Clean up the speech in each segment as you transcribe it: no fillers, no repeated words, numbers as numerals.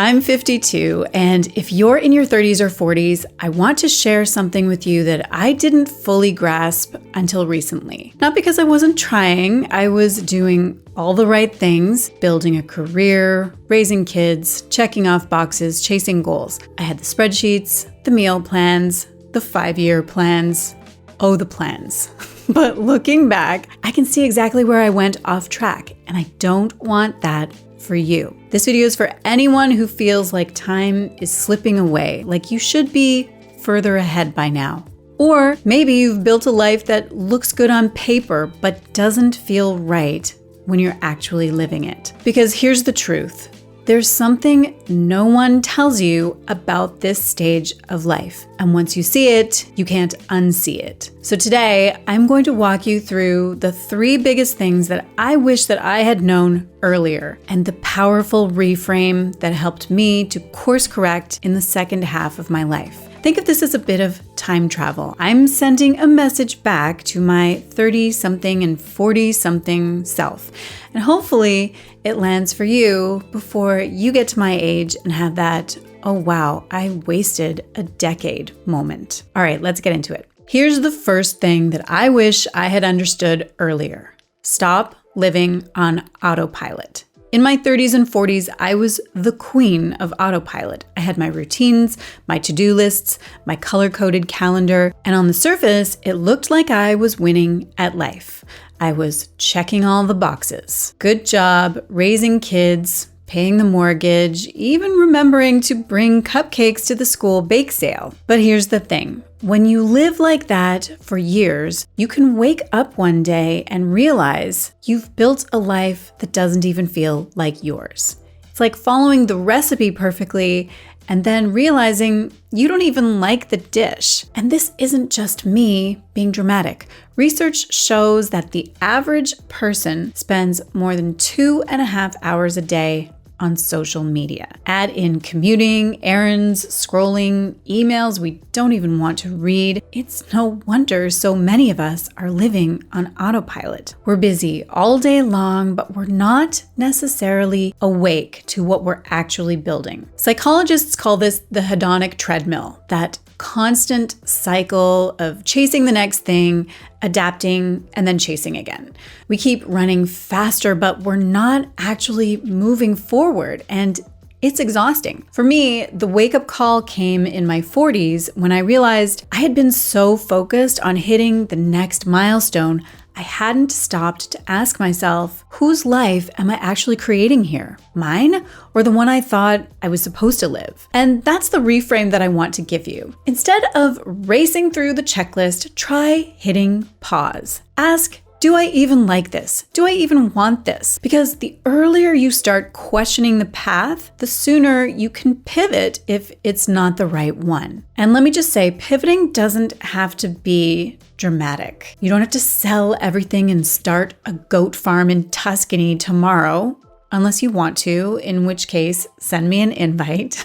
I'm 52, and if you're in your 30s or 40s, I want to share something with you that I didn't fully grasp until recently. Not because I wasn't trying, I was doing all the right things, building a career, raising kids, checking off boxes, chasing goals. I had the spreadsheets, the meal plans, the 5-year plans. Oh, the plans. But looking back, I can see exactly where I went off track, and I don't want that for you. This video is for anyone who feels like time is slipping away, like you should be further ahead by now. Or maybe you've built a life that looks good on paper, but doesn't feel right when you're actually living it. Because here's the truth. There's something no one tells you about this stage of life. And once you see it, you can't unsee it. So today, I'm going to walk you through the 3 biggest things that I wish that I had known earlier, and the powerful reframe that helped me to course correct in the second half of my life. Think of this as a bit of time travel. I'm sending a message back to my 30-something and 40-something self. And hopefully it lands for you before you get to my age and have that, oh wow, I wasted a decade moment. All right, let's get into it. Here's the first thing that I wish I had understood earlier. Stop living on autopilot. In my 30s and 40s, I was the queen of autopilot. I had my routines, my to-do lists, my color-coded calendar, and on the surface, it looked like I was winning at life. I was checking all the boxes. Good job, raising kids, paying the mortgage, even remembering to bring cupcakes to the school bake sale. But here's the thing. When you live like that for years, you can wake up one day and realize you've built a life that doesn't even feel like yours. It's like following the recipe perfectly and then realizing you don't even like the dish. And this isn't just me being dramatic. Research shows that the average person spends more than 2.5 hours a day on social media. Add in commuting, errands, scrolling, emails we don't even want to read. It's no wonder so many of us are living on autopilot. We're busy all day long, but we're not necessarily awake to what we're actually building. Psychologists call this the hedonic treadmill, that constant cycle of chasing the next thing, adapting, and then chasing again. We keep running faster, but we're not actually moving forward, and it's exhausting. For me, the wake-up call came in my 40s when I realized I had been so focused on hitting the next milestone, I hadn't stopped to ask myself, whose life am I actually creating here? Mine or the one I thought I was supposed to live? And that's the reframe that I want to give you. Instead of racing through the checklist, try hitting pause. Ask, do I even like this? Do I even want this? Because the earlier you start questioning the path, the sooner you can pivot if it's not the right one. And let me just say, pivoting doesn't have to be dramatic. You don't have to sell everything and start a goat farm in Tuscany tomorrow, unless you want to, in which case, send me an invite.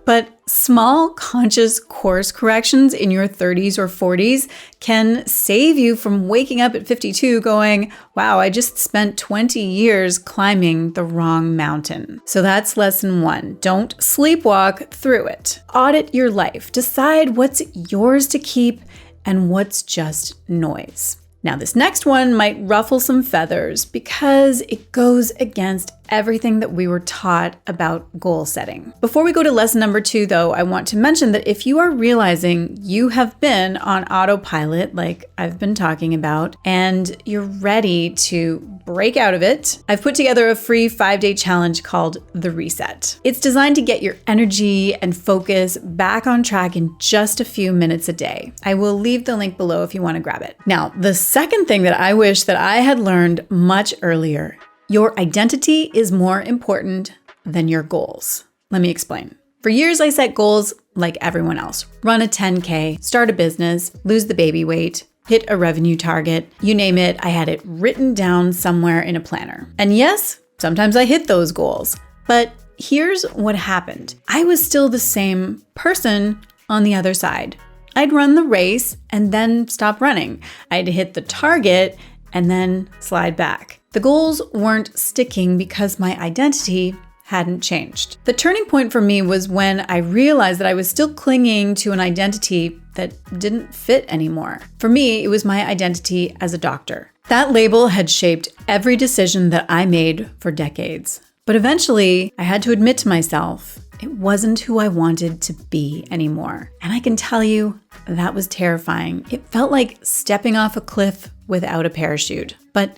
But small conscious course corrections in your 30s or 40s can save you from waking up at 52 going, wow, I just spent 20 years climbing the wrong mountain. So that's lesson 1. Don't sleepwalk through it. Audit your life. Decide what's yours to keep and what's just noise. Now, this next one might ruffle some feathers because it goes against everything that we were taught about goal setting. Before we go to lesson number 2, though, I want to mention that if you are realizing you have been on autopilot, like I've been talking about, and you're ready to break out of it, I've put together a free 5-day challenge called The Reset. It's designed to get your energy and focus back on track in just a few minutes a day. I will leave the link below if you want to grab it. Now, the second thing that I wish that I had learned much earlier: your identity is more important than your goals. Let me explain. For years, I set goals like everyone else. Run a 10K, start a business, lose the baby weight, hit a revenue target, you name it, I had it written down somewhere in a planner. And yes, sometimes I hit those goals. But here's what happened. I was still the same person on the other side. I'd run the race and then stop running. I'd hit the target and then slide back. The goals weren't sticking because my identity hadn't changed. The turning point for me was when I realized that I was still clinging to an identity that didn't fit anymore. For me, it was my identity as a doctor. That label had shaped every decision that I made for decades. But eventually, I had to admit to myself, it wasn't who I wanted to be anymore. And I can tell you, that was terrifying. It felt like stepping off a cliff without a parachute. But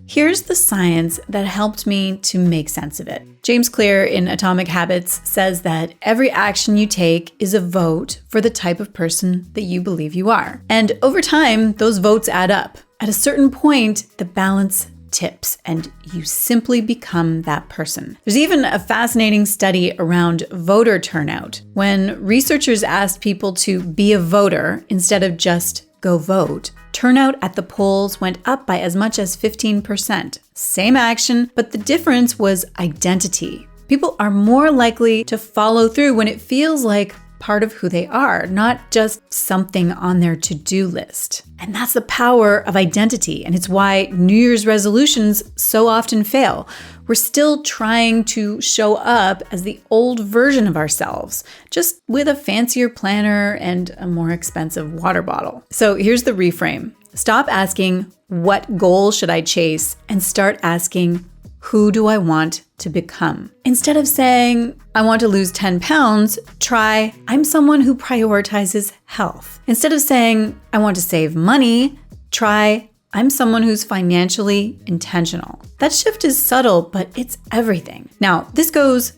here's the science that helped me to make sense of it. James Clear in Atomic Habits says that every action you take is a vote for the type of person that you believe you are. And over time, those votes add up. At a certain point, the balance tips and you simply become that person. There's even a fascinating study around voter turnout. When researchers asked people to be a voter instead of just go vote, turnout at the polls went up by as much as 15%. Same action, but the difference was identity. People are more likely to follow through when it feels like part of who they are, not just something on their to-do list. And that's the power of identity, and it's why New Year's resolutions so often fail. We're still trying to show up as the old version of ourselves, just with a fancier planner and a more expensive water bottle. So here's the reframe. Stop asking, what goal should I chase? And start asking, who do I want to become? Instead of saying, I want to lose 10 pounds, try, I'm someone who prioritizes health. Instead of saying, I want to save money, try, I'm someone who's financially intentional. That shift is subtle, but it's everything. Now, this goes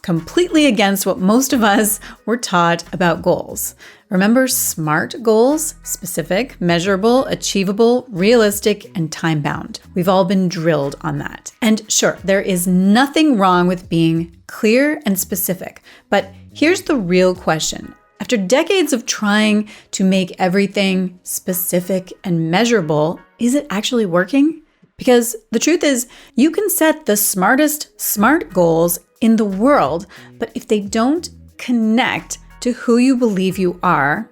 completely against what most of us were taught about goals. Remember SMART goals? Specific, measurable, achievable, realistic, and time-bound. We've all been drilled on that. And sure, there is nothing wrong with being clear and specific, but here's the real question. After decades of trying to make everything specific and measurable, is it actually working? Because the truth is, you can set the smartest SMART goals in the world, but if they don't connect to who you believe you are,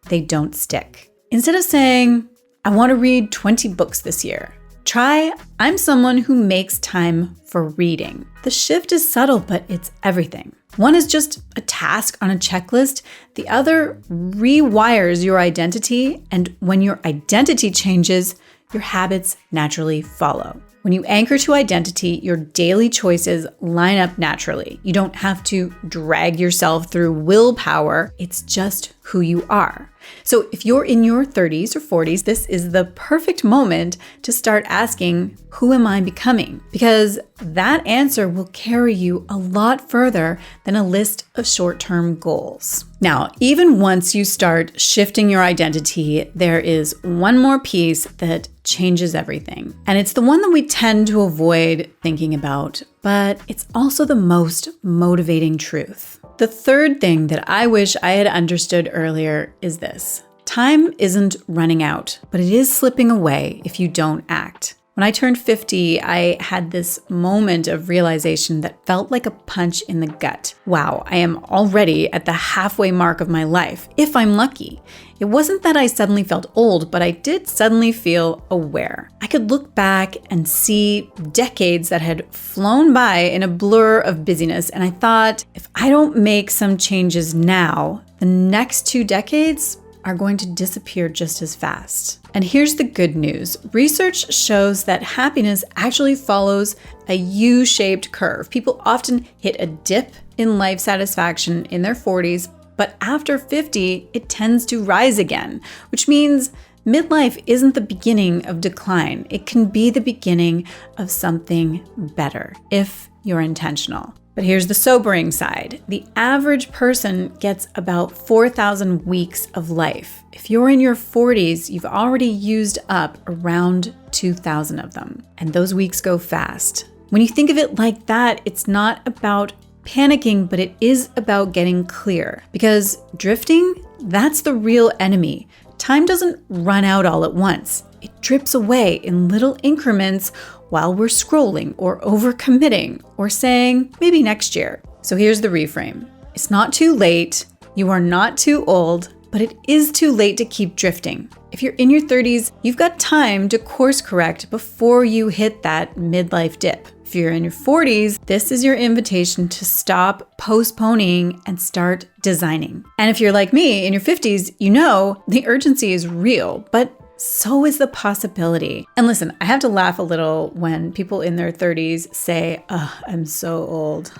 they don't stick. Instead of saying, I want to read 20 books this year, try, I'm someone who makes time for reading. The shift is subtle, but it's everything. One is just a task on a checklist. The other rewires your identity, and when your identity changes, your habits naturally follow. When you anchor to identity, your daily choices line up naturally. You don't have to drag yourself through willpower. It's just who you are. So if you're in your 30s or 40s, this is the perfect moment to start asking, who am I becoming? Because that answer will carry you a lot further than a list of short-term goals. Now, even once you start shifting your identity, there is one more piece that changes everything. And it's the one that we tend to avoid thinking about, but it's also the most motivating truth. The third thing that I wish I had understood earlier is this. Time isn't running out, but it is slipping away if you don't act. When I turned 50, I had this moment of realization that felt like a punch in the gut. Wow, I am already at the halfway mark of my life, if I'm lucky. It wasn't that I suddenly felt old, but I did suddenly feel aware. I could look back and see decades that had flown by in a blur of busyness, and I thought, if I don't make some changes now, the next 2 decades are going to disappear just as fast. And here's the good news. Research shows that happiness actually follows a U-shaped curve. People often hit a dip in life satisfaction in their 40s, but after 50, it tends to rise again, which means midlife isn't the beginning of decline. It can be the beginning of something better if you're intentional. But here's the sobering side. The average person gets about 4,000 weeks of life. If you're in your 40s, you've already used up around 2,000 of them. And those weeks go fast. When you think of it like that, it's not about panicking, but it is about getting clear. Because drifting, that's the real enemy. Time doesn't run out all at once. It drips away in little increments while we're scrolling or overcommitting or saying, maybe next year. So here's the reframe. It's not too late. You are not too old, but it is too late to keep drifting. If you're in your 30s, you've got time to course correct before you hit that midlife dip. If you're in your 40s, this is your invitation to stop postponing and start designing. And if you're like me in your 50s, you know the urgency is real, but so is the possibility. And listen, I have to laugh a little when people in their 30s say, "Oh, I'm so old."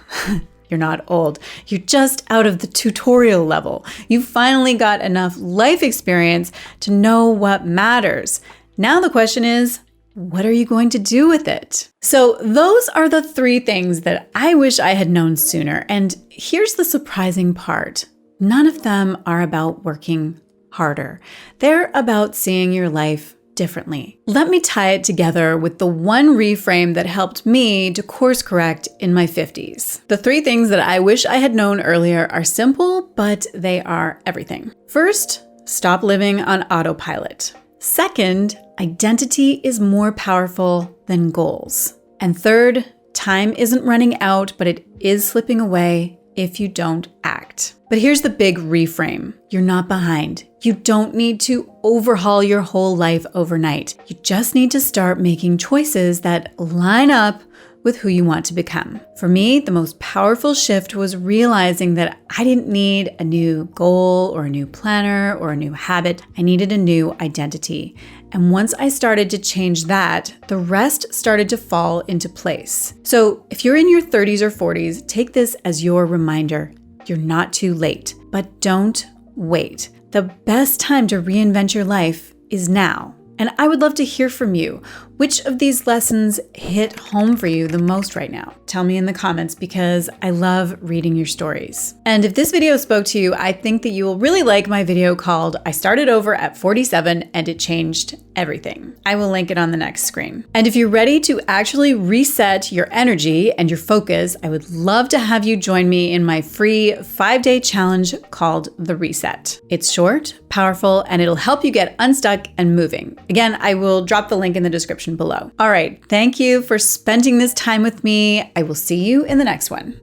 You're not old. You're just out of the tutorial level. You finally got enough life experience to know what matters. Now the question is, what are you going to do with it? So those are the 3 things that I wish I had known sooner. And here's the surprising part. None of them are about working harder. They're about seeing your life differently. Let me tie it together with the one reframe that helped me to course correct in my 50s. The 3 things that I wish I had known earlier are simple, but they are everything. First, stop living on autopilot. Second, identity is more powerful than goals. And third, time isn't running out, but it is slipping away if you don't act. But here's the big reframe. You're not behind. You don't need to overhaul your whole life overnight. You just need to start making choices that line up with who you want to become. For me, the most powerful shift was realizing that I didn't need a new goal or a new planner or a new habit. I needed a new identity. And once I started to change that, the rest started to fall into place. So if you're in your 30s or 40s, take this as your reminder. You're not too late, but don't wait. The best time to reinvent your life is now. And I would love to hear from you. Which of these lessons hit home for you the most right now? Tell me in the comments because I love reading your stories. And if this video spoke to you, I think that you will really like my video called I Started Over at 47 and It Changed Everything. I will link it on the next screen. And if you're ready to actually reset your energy and your focus, I would love to have you join me in my free 5-day challenge called The Reset. It's short, powerful, and it'll help you get unstuck and moving. Again, I will drop the link in the description below. All right, thank you for spending this time with me. I will see you in the next one.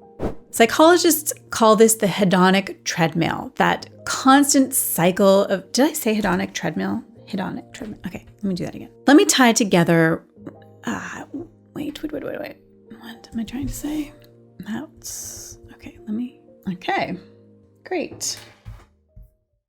Psychologists call this the hedonic treadmill, that constant cycle of, did I say hedonic treadmill? Hedonic treadmill. Okay, let me do that again. Let me tie it together. Wait. What am I trying to say? Okay, okay, great.